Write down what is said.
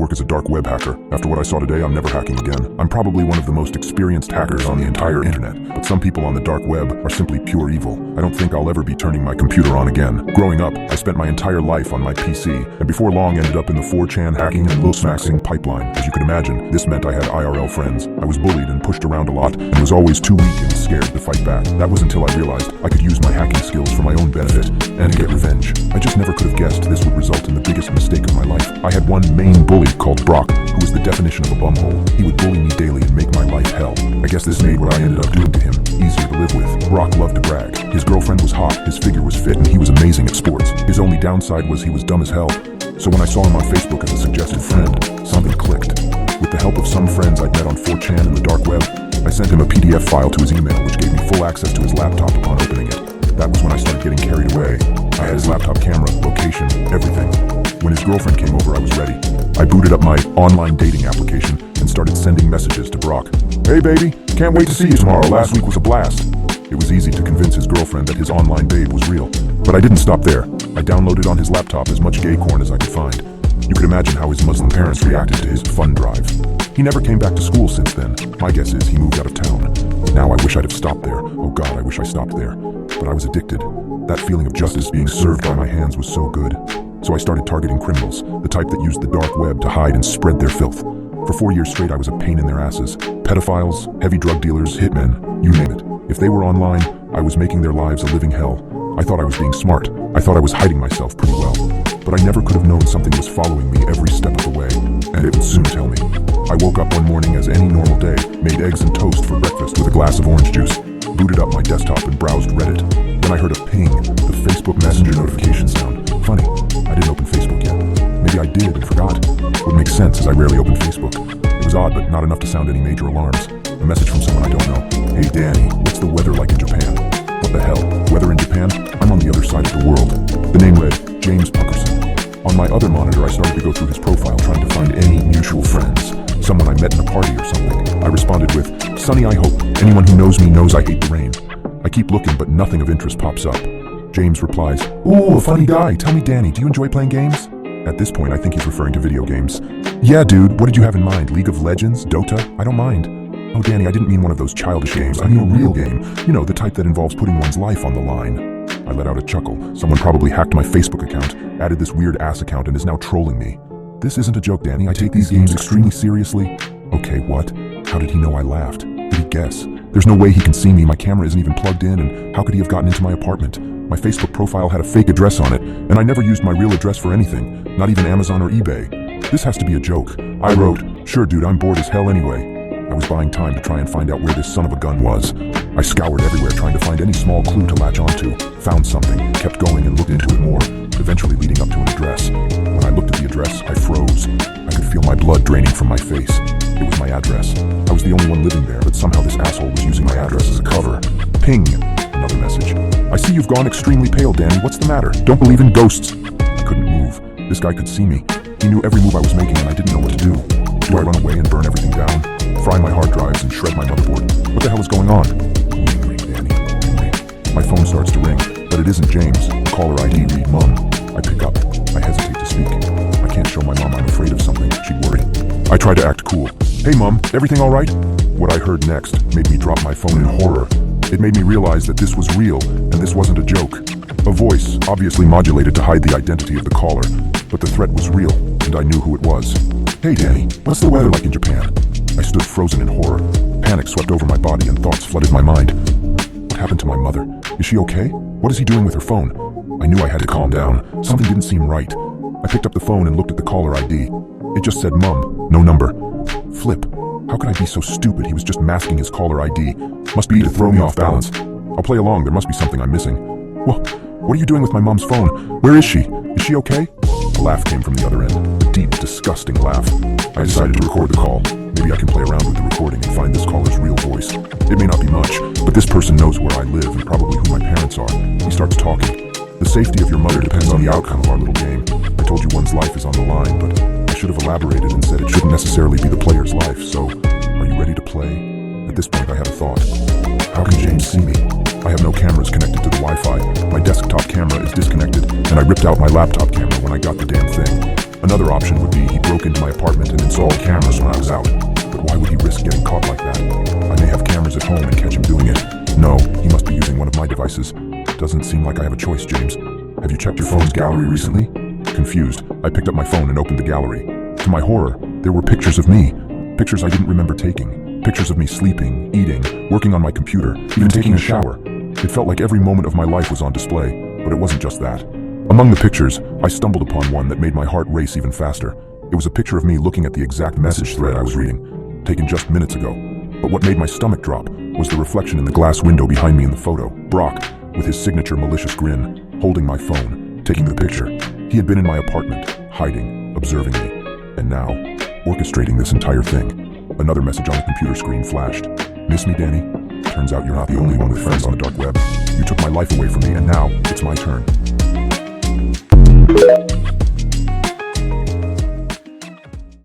work as a dark web hacker. After what I saw today, I'm never hacking again. I'm probably one of the most experienced hackers on the entire internet, but some people on the dark web are simply pure evil. I don't think I'll ever be turning my computer on again. Growing up, I spent my entire life on my PC, and before long ended up in the 4chan hacking and low-smaxing pipeline. As you can imagine, this meant I had IRL friends. I was bullied and pushed around a lot, and was always too weak and scared to fight back. That was until I realized I could use my hacking skills for my own benefit and get revenge. I just never could have guessed this would result in the biggest mistake of my life. I had one main bully called Brock, who was the definition of a bumhole. He would bully me daily and make my life hell. I guess this made what I ended up doing to him easier to live with. Brock loved to brag. His girlfriend was hot, his figure was fit, and he was amazing at sports. His only downside was he was dumb as hell. So when I saw him on Facebook as a suggested friend, something clicked. With the help of some friends I'd met on 4chan and the dark web, I sent him a PDF file to his email, which gave me full access to his laptop upon opening it. That was when I started getting carried away. I had his laptop camera, location, everything. When his girlfriend came over, I was ready. I booted up my online dating application and started sending messages to Brock. Hey baby, can't wait to see you tomorrow. Last week was a blast. It was easy to convince his girlfriend that his online babe was real. But I didn't stop there. I downloaded on his laptop as much gay porn as I could find. You could imagine how his Muslim parents reacted to his fun drive. He never came back to school since then. My guess is he moved out of town. Now I wish I'd have stopped there. Oh God, I wish I stopped there. But I was addicted. That feeling of justice being served by my hands was so good. So I started targeting criminals, the type that used the dark web to hide and spread their filth. For 4 years straight, I was a pain in their asses. Pedophiles, heavy drug dealers, hitmen, you name it. If they were online, I was making their lives a living hell. I thought I was being smart. I thought I was hiding myself pretty well. But I never could have known something was following me every step of the way, and it would soon tell me. I woke up one morning as any normal day, made eggs and toast for breakfast with a glass of orange juice, booted up my desktop and browsed Reddit. Then I heard a ping, the Facebook Messenger notification sound. Funny, I didn't open Facebook yet. Maybe I did and forgot. Would make sense as I rarely open Facebook. It was odd, but not enough to sound any major alarms. A message from someone I don't know. Hey Danny, what's the weather like in Japan? What the hell? Weather in Japan? I'm on the other side of the world. The name read, James Puckerson. On my other monitor, I started to go through his profile trying to find any mutual friends. Someone I met in a party or something. I responded with, Sunny, I hope. Anyone who knows me knows I hate the rain. I keep looking, but nothing of interest pops up. James replies, Ooh, a funny guy. Tell me, Danny, do you enjoy playing games? At this point, I think he's referring to video games. Yeah, dude, what did you have in mind? League of Legends? Dota? I don't mind. Oh, Danny, I didn't mean one of those childish games. I mean a real game. You know, the type that involves putting one's life on the line. I let out a chuckle. Someone probably hacked my Facebook account, added this weird ass account, and is now trolling me. This isn't a joke, Danny. I take these games extremely seriously. Okay, what? How did he know I laughed? Did he guess? There's no way he can see me. My camera isn't even plugged in, and how could he have gotten into my apartment? My Facebook profile had a fake address on it, and I never used my real address for anything, not even Amazon or eBay. This has to be a joke. I wrote, Sure, dude, I'm bored as hell anyway. I was buying time to try and find out where this son of a gun was. I scoured everywhere trying to find any small clue to latch onto, found something, kept going and looked into it more, eventually leading up to an address. When I looked at the address, I froze. I could feel my blood draining from my face. It was my address. I was the only one living there, but somehow this asshole was using my address as a cover. Ping! Another message. I see you've gone extremely pale, Danny. What's the matter? Don't believe in ghosts. I couldn't move. This guy could see me. He knew every move I was making and I didn't know what to do. Do I run away and burn everything down? Fry my hard drives and shred my motherboard? What the hell is going on? Ring, Danny. Ring. My phone starts to ring, but it isn't James. Caller ID read Mom. I pick up. I hesitate to speak. I can't show my mom I'm afraid of something. She'd worry. I try to act cool. Hey Mom, everything all right? What I heard next made me drop my phone in horror. It made me realize that this was real and this wasn't a joke. A voice, obviously modulated to hide the identity of the caller, but the threat was real and I knew who it was. Hey Danny, what's the weather like in Japan? I stood frozen in horror. Panic swept over my body and thoughts flooded my mind. What happened to my mother? Is she okay? What is he doing with her phone? I knew I had to calm down. Something didn't seem right. I picked up the phone and looked at the caller ID. It just said Mum, no number. Flip. How could I be so stupid? He was just masking his caller ID. Must be to throw me off balance. I'll play along. There must be something I'm missing. What are you doing with my mom's phone? Where is she? Is she okay? A laugh came from the other end. A deep, disgusting laugh. I decided to record the call. Maybe I can play around with the recording and find this caller's real voice. It may not be much, but this person knows where I live and probably who my parents are. He starts talking. The safety of your mother depends on the outcome of our little game. I told you one's life is on the line, but I should have elaborated and said it shouldn't necessarily be the player's life, so are you ready to play? At this point I had a thought. How can James see me? I have no cameras connected to the Wi-Fi. My desktop camera is disconnected, and I ripped out my laptop camera when I got the damn thing. Another option would be he broke into my apartment and installed cameras when I was out. But why would he risk getting caught like that? I may have cameras at home and catch him doing it. No, he must be using one of my devices. Doesn't seem like I have a choice, James. Have you checked your phone's gallery recently? Confused, I picked up my phone and opened the gallery. To my horror, there were pictures of me. Pictures I didn't remember taking. Pictures of me sleeping, eating, working on my computer, even taking a shower. It felt like every moment of my life was on display, but it wasn't just that. Among the pictures, I stumbled upon one that made my heart race even faster. It was a picture of me looking at the exact message thread I was reading, taken just minutes ago. But what made my stomach drop was the reflection in the glass window behind me in the photo. Brock, with his signature malicious grin, holding my phone, taking the picture. He had been in my apartment, hiding, observing me, and now, orchestrating this entire thing. Another message on the computer screen flashed. Miss me, Danny? Turns out you're not the only one with friends on the dark web. You took my life away from me, and now it's my turn.